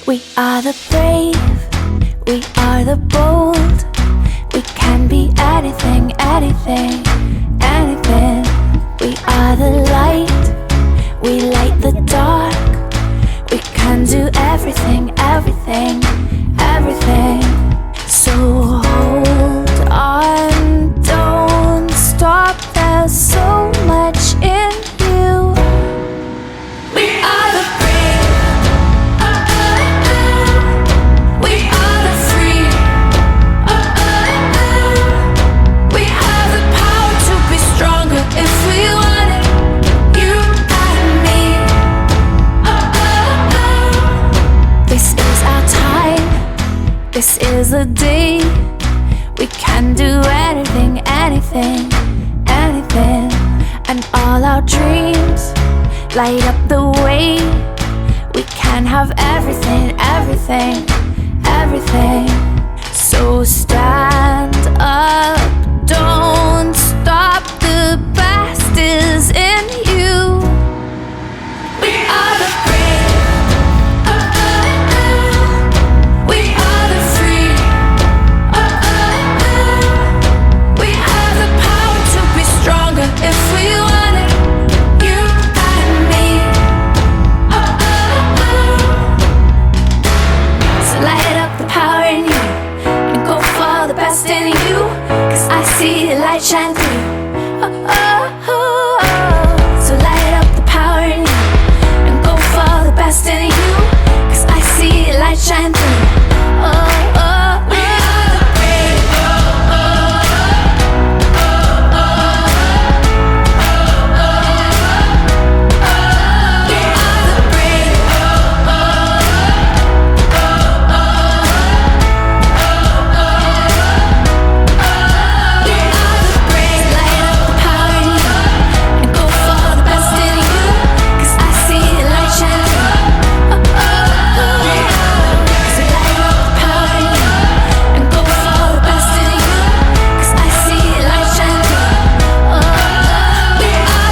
We are the brave, we are the bold. We can be anything, anything, anything. We are the light, we light the dark. We can do everything, everything, everything. So hold on, don't stop, there's so much in you. We are the brave, we are the free, we have the power to be stronger if we want it, you and me. This is our time, this is the day. We can do anything, anything, anything. And all our dreams light up the way. We can have everything, everything, everything. So stand up, don't stop, the best is in